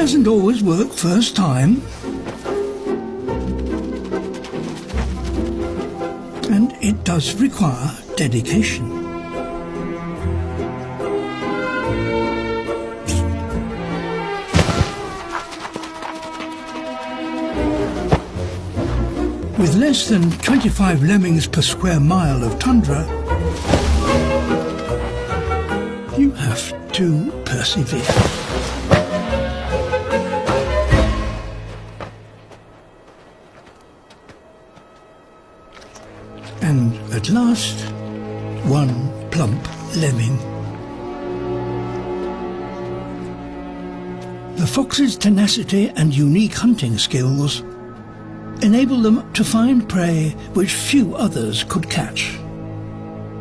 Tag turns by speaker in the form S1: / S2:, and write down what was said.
S1: doesn't always work first time. And it does require dedication. With less than 25 lemmings per square mile of tundra, you have to persevere. And at last, one plump lemming. The fox's tenacity and unique hunting skills enable them to find prey which few others could catch.